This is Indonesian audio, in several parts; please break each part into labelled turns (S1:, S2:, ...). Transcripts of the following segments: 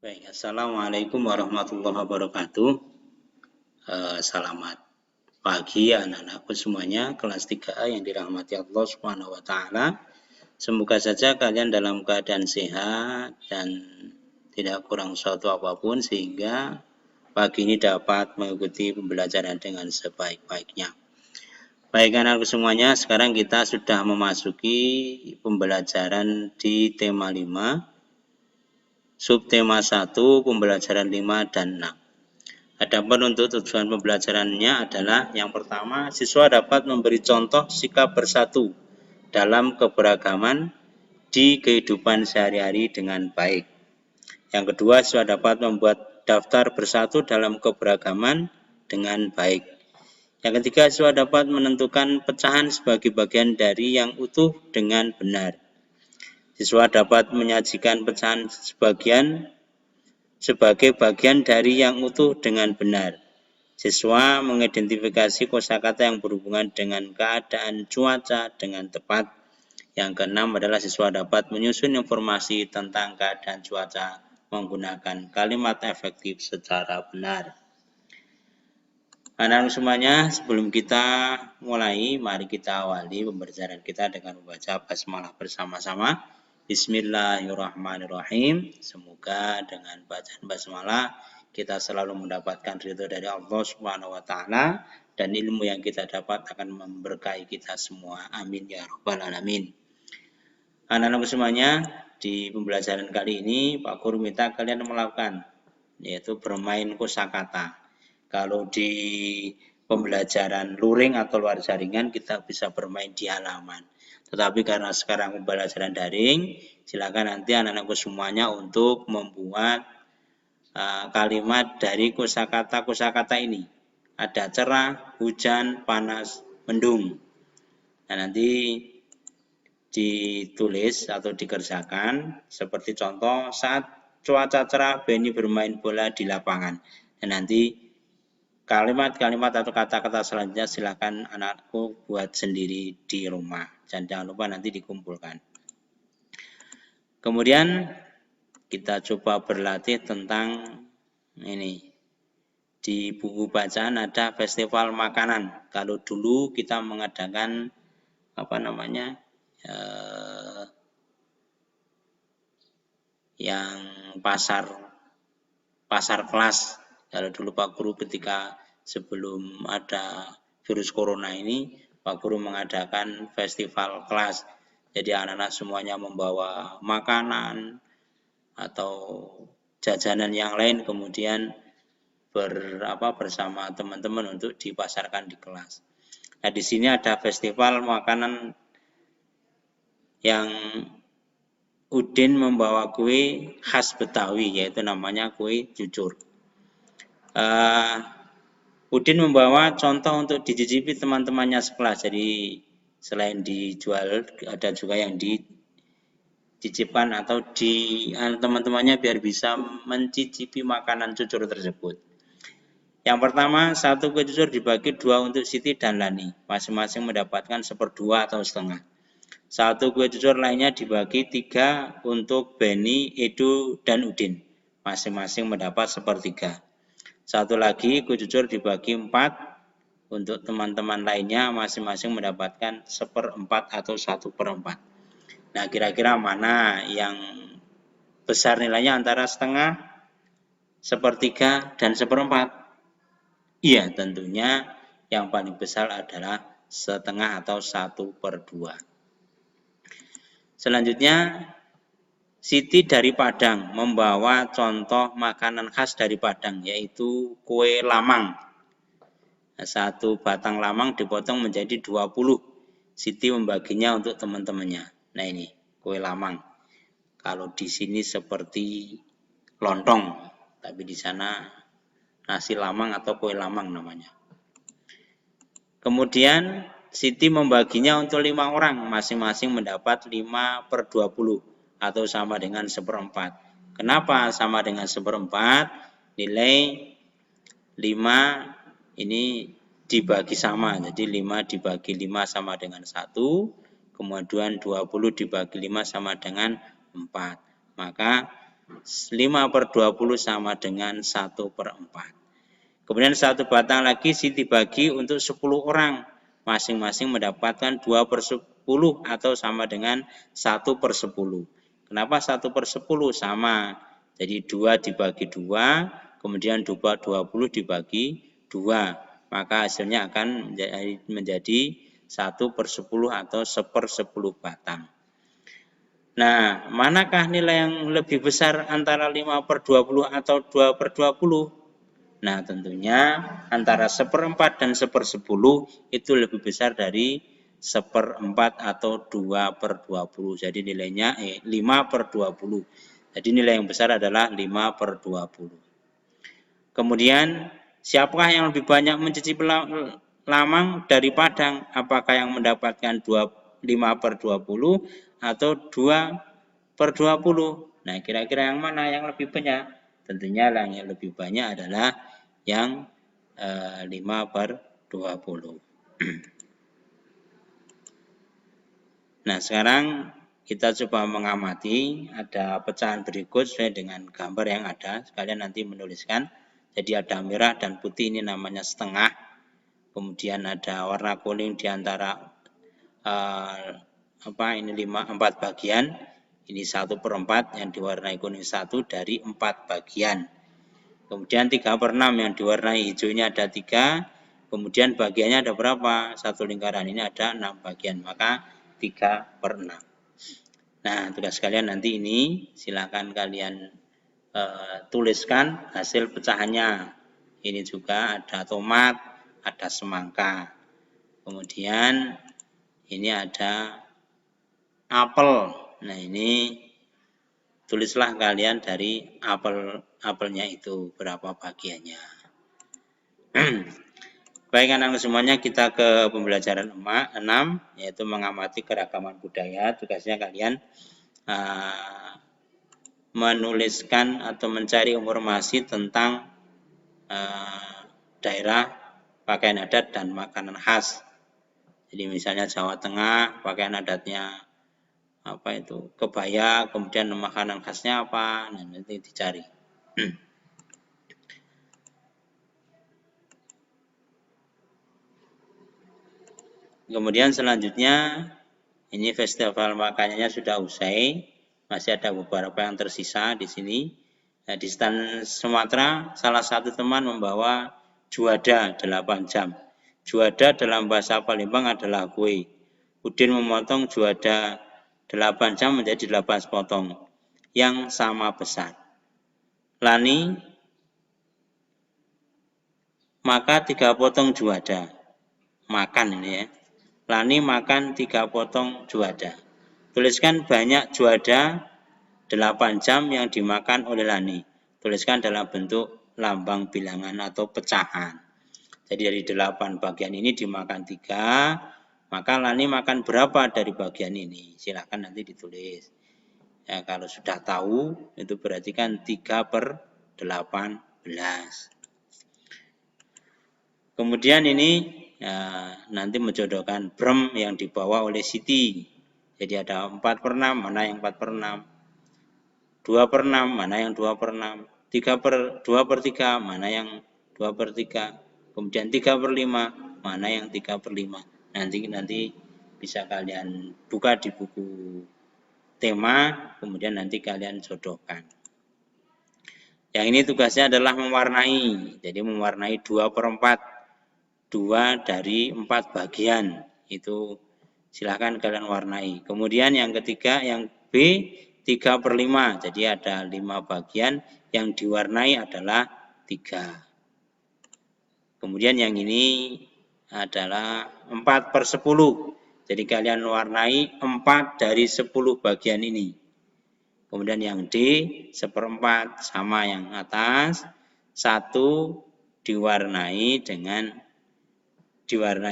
S1: Baik, Assalamualaikum warahmatullahi wabarakatuh. Selamat pagi anak-anakku semuanya, kelas 3A yang dirahmati Allah Subhanahu wa taala. Semoga saja kalian dalam keadaan sehat dan tidak kurang suatu apapun sehingga pagi ini dapat mengikuti pembelajaran dengan sebaik-baiknya. Baik anak-anakku semuanya, sekarang kita sudah memasuki pembelajaran di tema 5. Subtema 1, pembelajaran 5 dan 6. Adapun untuk tujuan pembelajarannya adalah yang pertama, siswa dapat memberi contoh sikap bersatu dalam keberagaman di kehidupan sehari-hari dengan baik. Yang kedua, siswa dapat membuat daftar bersatu dalam keberagaman dengan baik. Yang ketiga, siswa dapat menentukan pecahan sebagai bagian dari yang utuh dengan benar. Siswa dapat menyajikan pecahan sebagai bagian dari yang utuh dengan benar. Siswa mengidentifikasi kosakata yang berhubungan dengan keadaan cuaca dengan tepat. Yang keenam adalah siswa dapat menyusun informasi tentang keadaan cuaca menggunakan kalimat efektif secara benar. Anak-anak semuanya, sebelum kita mulai, mari kita awali pembelajaran kita dengan membaca basmalah bersama-sama. Bismillahirrahmanirrahim. Semoga dengan bacaan basmalah kita selalu mendapatkan ridho dari Allah Subhanahu wa taala dan ilmu yang kita dapat akan memberkahi kita semua. Amin ya rabbal alamin. Anak-anak semuanya, di pembelajaran kali ini Pak Guru minta kalian melakukan yaitu bermain kosakata. Kalau di pembelajaran luring atau luar jaringan kita bisa bermain di halaman. Tetapi karena sekarang pembelajaran daring, silakan nanti anak-anakku semuanya untuk membuat kalimat dari kosakata ini. Ada cerah, hujan, panas, mendung. Nah, nanti ditulis atau dikerjakan seperti contoh saat cuaca cerah Benny bermain bola di lapangan. Dan nanti kalimat-kalimat atau kata-kata selanjutnya silakan anakku buat sendiri di rumah. Dan jangan lupa nanti dikumpulkan. Kemudian kita coba berlatih tentang ini. Di buku bacaan ada festival makanan. Kalau dulu kita mengadakan yang pasar kelas. Kalau dulu Pak Guru ketika sebelum ada virus corona ini, Pak Guru mengadakan festival kelas. Jadi anak-anak semuanya membawa makanan atau jajanan yang lain, kemudian bersama teman-teman untuk dipasarkan di kelas. Nah, di sini ada festival makanan yang Udin membawa kue khas Betawi, yaitu namanya kue cucur. Udin membawa contoh untuk dicicipi teman-temannya sekelas. Jadi selain dijual, ada juga yang dicicipkan atau teman-temannya biar bisa mencicipi makanan cucur tersebut. Yang pertama, satu kue cucur dibagi 2 untuk Siti dan Lani. Masing-masing mendapatkan 1/2 atau setengah. Satu kue cucur lainnya dibagi 3 untuk Benny, Edu, dan Udin. Masing-masing mendapat 1/3. Satu lagi kue cucur dibagi 4 untuk teman-teman lainnya, masing-masing mendapatkan 1/4 atau 1/4. Nah, kira-kira mana yang besar nilainya antara setengah, 1/3, dan 1/4? Iya, tentunya yang paling besar adalah setengah atau 1/2. Selanjutnya, Siti dari Padang membawa contoh makanan khas dari Padang, yaitu kue lamang. Nah, 1 batang lamang dipotong menjadi 20. Siti membaginya untuk teman-temannya. Nah, ini kue lamang. Kalau di sini seperti lontong, tapi di sana nasi lamang atau kue lamang namanya. Kemudian Siti membaginya untuk 5 orang, masing-masing mendapat 5/20 atau sama dengan 1/4. Kenapa sama dengan 1/4? Nilai 5 ini dibagi sama, jadi 5 dibagi 5 sama dengan 1, kemudian 20 dibagi 5 sama dengan 4. Maka 5/20 sama dengan 1/4. Kemudian satu batang lagi dibagi untuk 10 orang. Masing-masing mendapatkan 2/10 atau sama dengan 1/10. Kenapa 1/10? Sama. Jadi 2 dibagi 2, kemudian 20 dibagi 2. Maka hasilnya akan menjadi 1/10 atau 1/10 batang. Nah, manakah nilai yang lebih besar antara 5/20 atau 2/20? Nah, tentunya antara 1/4 dan 1/10 itu lebih besar dari 1/4 atau 2/20. Jadi nilainya 5/20. Jadi nilai yang besar adalah 5/20. Kemudian, siapakah yang lebih banyak mencicipi lamang dari Padang? Apakah yang mendapatkan 5/20 atau 2/20? Nah, kira-kira yang mana yang lebih banyak? Tentunya yang lebih banyak adalah yang 5/20. Nah, sekarang kita coba mengamati ada pecahan berikut sesuai dengan gambar yang ada. Sekalian nanti menuliskan. Jadi ada merah dan putih, ini namanya setengah. Kemudian ada warna kuning di antara 4 bagian. Ini 1/4 yang diwarnai kuning 1 dari 4 bagian. Kemudian 3/6 yang diwarnai hijau ini ada 3. Kemudian bagiannya ada berapa? Satu lingkaran ini ada 6 bagian. Maka 3/6. Nah, tugas kalian nanti ini silakan kalian tuliskan hasil pecahannya. Ini juga ada tomat, ada semangka. Kemudian ini ada apel. Nah, ini tulislah kalian dari apelnya itu berapa bagiannya. Baik anak-anak semuanya, kita ke pembelajaran 6, yaitu mengamati keragaman budaya. Tugasnya kalian menuliskan atau mencari informasi tentang daerah, pakaian adat dan makanan khas. Jadi misalnya Jawa Tengah, pakaian adatnya kebaya, kemudian makanan khasnya apa, nah nanti dicari. Kemudian selanjutnya ini festival makanannya sudah usai, masih ada beberapa yang tersisa di sini. Nah, di Stan Sumatera salah satu teman membawa juada 8 jam. Juada dalam bahasa Palembang adalah kue. Udin memotong juada 8 jam menjadi 8 sepotong yang sama besar. Lani maka 3 potong juada. Makan ini ya. Lani makan 3 potong juada. Tuliskan banyak juada 8 jam yang dimakan oleh Lani. Tuliskan dalam bentuk lambang bilangan atau pecahan. Jadi dari 8 bagian ini dimakan 3, maka Lani makan berapa dari bagian ini? Silakan nanti ditulis. Ya, kalau sudah tahu itu berarti kan 3/18. Kemudian ini nanti menjodohkan brem yang dibawa oleh Siti. Jadi ada 4/6, mana yang 4/6. 2/6, mana yang 2/6. 2/3, mana yang 2/3. Kemudian 3/5, mana yang 3/5. Nanti bisa kalian buka di buku tema, kemudian nanti kalian jodohkan. Yang ini tugasnya adalah mewarnai. Jadi mewarnai 2/4. 2 dari 4 bagian. Itu silahkan kalian warnai. Kemudian yang ketiga, yang B, 3/5. Jadi ada 5 bagian, yang diwarnai adalah 3. Kemudian yang ini adalah 4/10. Jadi kalian warnai 4 dari 10 bagian ini. Kemudian yang D, 1/4 sama yang atas. 1 diwarnai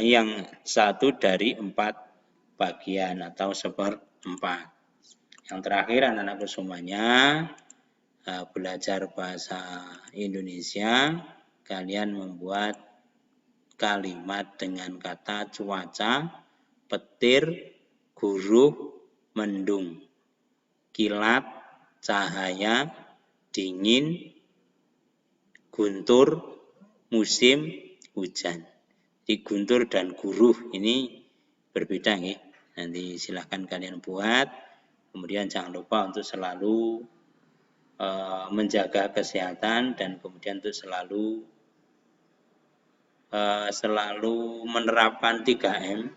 S1: yang 1 dari 4 bagian atau 1/4. Yang terakhir anak-anakku semuanya belajar bahasa Indonesia, kalian membuat kalimat dengan kata cuaca, petir, guruh, mendung, kilat, cahaya, dingin, guntur, musim hujan. Jadi guntur dan guruh ini berbeda ya. Nanti silahkan kalian buat. Kemudian jangan lupa untuk selalu menjaga kesehatan dan kemudian untuk selalu menerapkan 3M,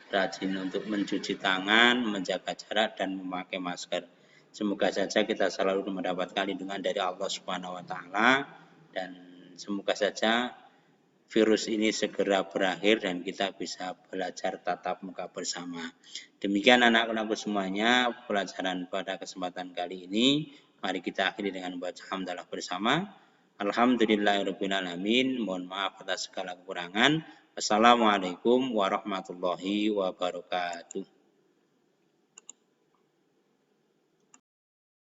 S1: rajin untuk mencuci tangan, menjaga jarak dan memakai masker. Semoga saja kita selalu mendapatkan lindungan dari Allah Subhanahu wa taala dan semoga saja virus ini segera berakhir dan kita bisa belajar tatap muka bersama. Demikian anak-anakku semuanya pelajaran pada kesempatan kali ini. Mari kita akhiri dengan membaca hamdalah bersama. Alhamdulillahirabbil alamin. Mohon maaf atas segala kekurangan. Assalamualaikum warahmatullahi wabarakatuh.